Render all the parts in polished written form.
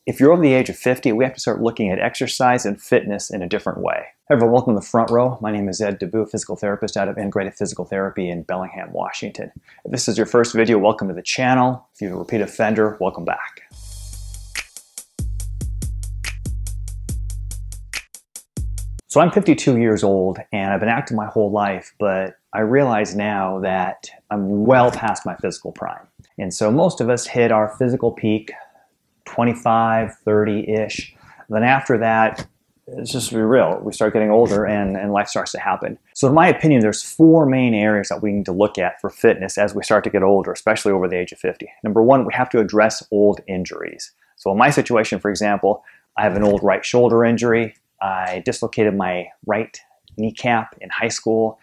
If you're over the age of 50, we have to start looking at exercise and fitness in a different way. Hey everyone, welcome to the front row. My name is Ed DeBoo, physical therapist out of Integrated Physical Therapy in Bellingham, Washington. If this is your first video, welcome to the channel. If you're a repeat offender, welcome back. So I'm 52 years old and I've been active my whole life, but I realize now that I'm well past my physical prime. And so most of us hit our physical peak 25, 30-ish. Then after that, it's just to be real, we start getting older and life starts to happen. So in my opinion, there's four main areas that we need to look at for fitness as we start to get older, especially over the age of 50. Number one, we have to address old injuries. So in my situation, for example, I have an old right shoulder injury. I dislocated my right kneecap in high school.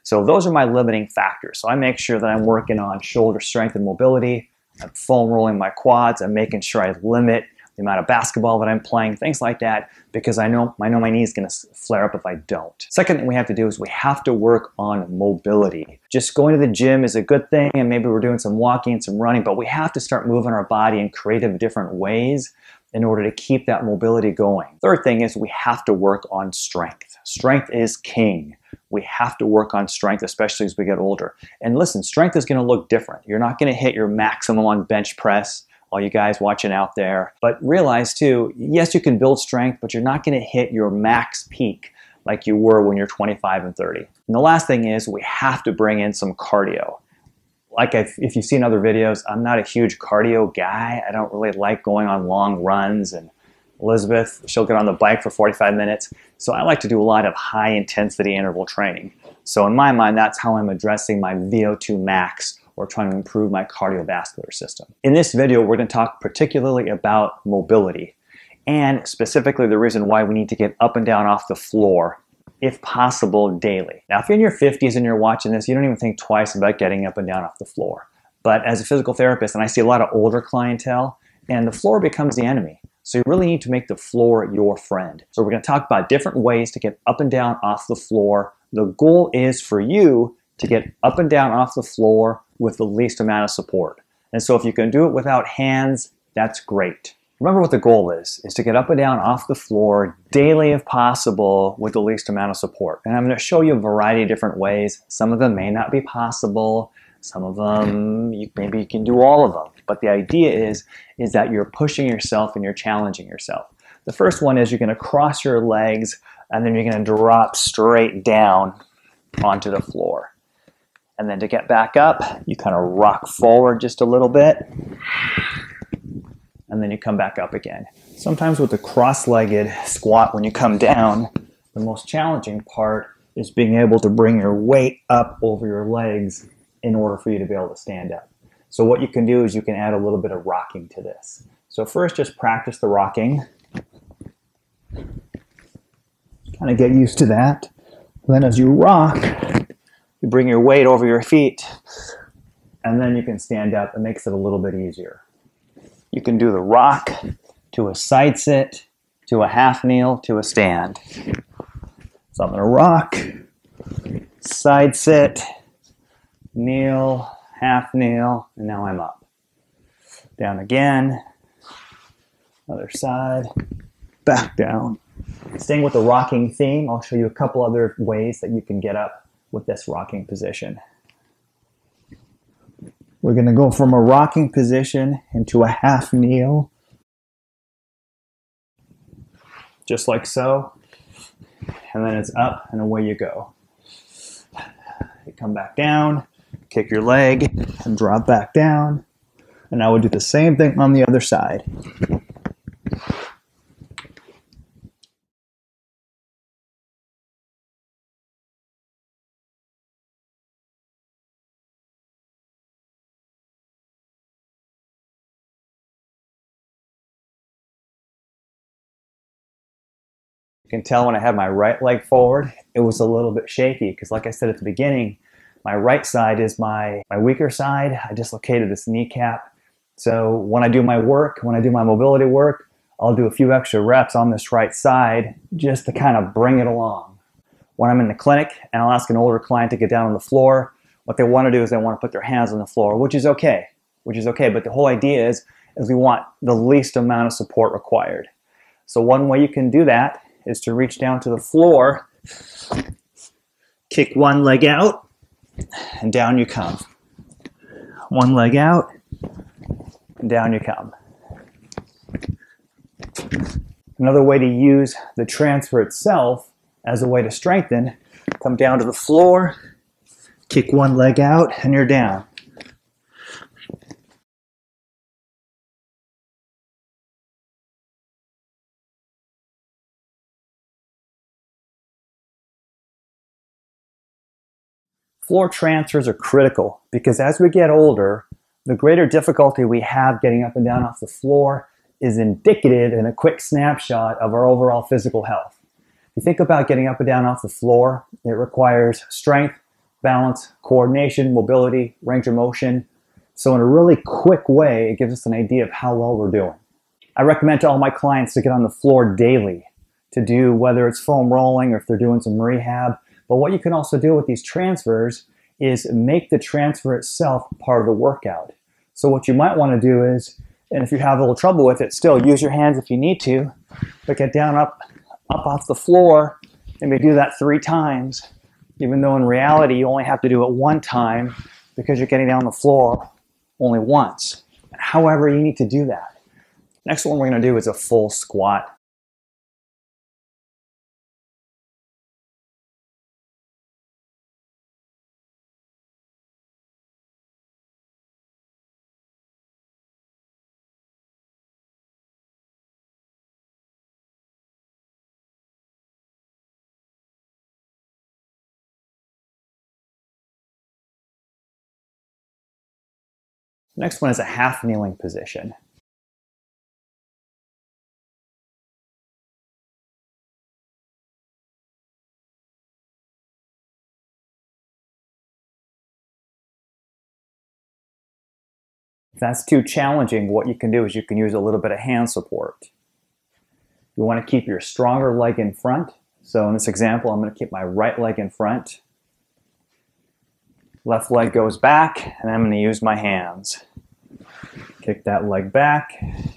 So those are my limiting factors. So I make sure that I'm working on shoulder strength and mobility. I'm foam rolling my quads. I'm making sure I limit the amount of basketball that I'm playing, things like that, because I know my knee is going to flare up if I don't. Second thing we have to do is we have to work on mobility. Just going to the gym is a good thing, and maybe we're doing some walking and some running, but we have to start moving our body in creative, different ways in order to keep that mobility going. Third thing is we have to work on strength. Strength is king. We have to work on strength, especially as we get older. And listen, strength is going to look different. You're not going to hit your maximum on bench press, all you guys watching out there. But realize too, yes, you can build strength, but you're not going to hit your max peak like you were when you're 25 and 30. And the last thing is we have to bring in some cardio. Like if you've seen other videos, I'm not a huge cardio guy. I don't really like going on long runs, and Elizabeth, she'll get on the bike for 45 minutes. So I like to do a lot of high intensity interval training. So in my mind, that's how I'm addressing my VO2 max or trying to improve my cardiovascular system. In this video, we're going to talk particularly about mobility and specifically the reason why we need to get up and down off the floor, if possible, daily. Now, if you're in your 50s and you're watching this, you don't even think twice about getting up and down off the floor. But as a physical therapist, and I see a lot of older clientele, and the floor becomes the enemy. So you really need to make the floor your friend. So we're going to talk about different ways to get up and down off the floor. The goal is for you to get up and down off the floor with the least amount of support. And so if you can do it without hands, that's great. Remember what the goal is to get up and down off the floor daily if possible with the least amount of support. And I'm going to show you a variety of different ways. Some of them may not be possible. Some of them, maybe you can do all of them. But the idea is that you're pushing yourself and you're challenging yourself. The first one is you're going to cross your legs and then you're going to drop straight down onto the floor. And then to get back up, you kind of rock forward just a little bit. And then you come back up again. Sometimes with the cross-legged squat, when you come down, the most challenging part is being able to bring your weight up over your legs in order for you to be able to stand up. So what you can do is you can add a little bit of rocking to this. So first, just practice the rocking. Kind of get used to that. Then as you rock, you bring your weight over your feet, and then you can stand up. It makes it a little bit easier. You can do the rock to a side sit, to a half kneel, to a stand. So I'm going to rock, side sit, kneel, half kneel, and now I'm up. Down again, other side, back down. Staying with the rocking theme, I'll show you a couple other ways that you can get up with this rocking position. We're going to go from a rocking position into a half kneel, just like so, and then it's up and away you go. You come back down, kick your leg, and drop back down, and I would do the same thing on the other side. You can tell when I had my right leg forward, it was a little bit shaky because like I said at the beginning, my right side is my weaker side. I dislocated this kneecap. So when I do my work, when I do my mobility work, I'll do a few extra reps on this right side just to kind of bring it along. When I'm in the clinic and I'll ask an older client to get down on the floor, what they want to do is they want to put their hands on the floor, which is okay. But the whole idea is is we want the least amount of support required. So one way you can do that is to reach down to the floor, kick one leg out, and down you come. One leg out, and down you come. Another way to use the transfer itself as a way to strengthen, come down to the floor, kick one leg out, and you're down. Floor transfers are critical because as we get older, the greater difficulty we have getting up and down off the floor is indicative in a quick snapshot of our overall physical health. If you think about getting up and down off the floor, it requires strength, balance, coordination, mobility, range of motion. So in a really quick way, it gives us an idea of how well we're doing. I recommend to all my clients to get on the floor daily to do whether it's foam rolling or if they're doing some rehab. But what you can also do with these transfers is make the transfer itself part of the workout. So what you might want to do is, and if you have a little trouble with it, still use your hands if you need to, but get down up off the floor, and maybe do that 3 times, even though in reality you only have to do it 1 time because you're getting down on the floor only once. However, you need to do that. Next one we're going to do is a full squat. Next one is a half kneeling position. If that's too challenging, what you can do is you can use a little bit of hand support. You want to keep your stronger leg in front. So in this example, I'm going to keep my right leg in front. Left leg goes back, and I'm going to use my hands. Kick that leg back, and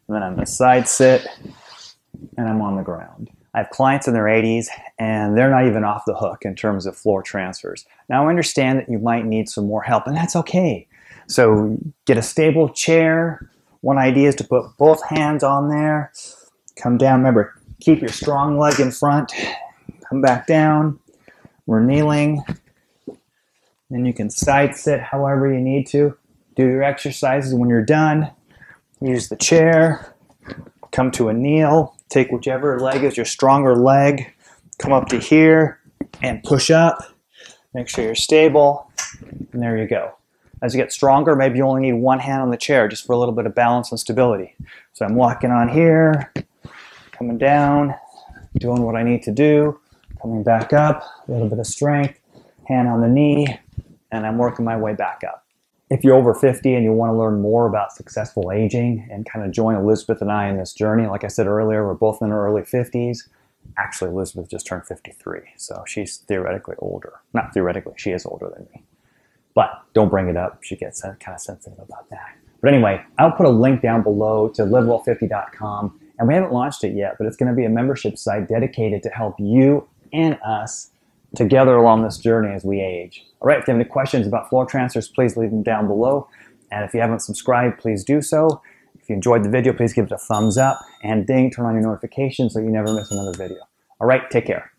then I'm going to side sit, and I'm on the ground. I have clients in their 80s, and they're not even off the hook in terms of floor transfers. Now I understand that you might need some more help, and that's okay. So get a stable chair. One idea is to put both hands on there, come down. Remember, keep your strong leg in front, come back down. We're kneeling. Then you can side sit however you need to. Do your exercises. When you're done, use the chair, come to a kneel, take whichever leg is your stronger leg, come up to here and push up. Make sure you're stable, and there you go. As you get stronger, maybe you only need one hand on the chair just for a little bit of balance and stability. So I'm walking on here, coming down, doing what I need to do, coming back up, a little bit of strength, hand on the knee, and I'm working my way back up. If you're over 50 and you want to learn more about successful aging and kind of join Elizabeth and I in this journey, like I said earlier, we're both in our early 50s. Actually, Elizabeth just turned 53, so she's theoretically older. Not theoretically, she is older than me. But don't bring it up. She gets kind of sensitive about that. But anyway, I'll put a link down below to livewell50.com. And we haven't launched it yet, but it's going to be a membership site dedicated to help you and us together along this journey as we age. All right, if you have any questions about floor transfers, please leave them down below. And if you haven't subscribed, please do so. If you enjoyed the video, please give it a thumbs up. And ding, turn on your notifications so you never miss another video. All right, take care.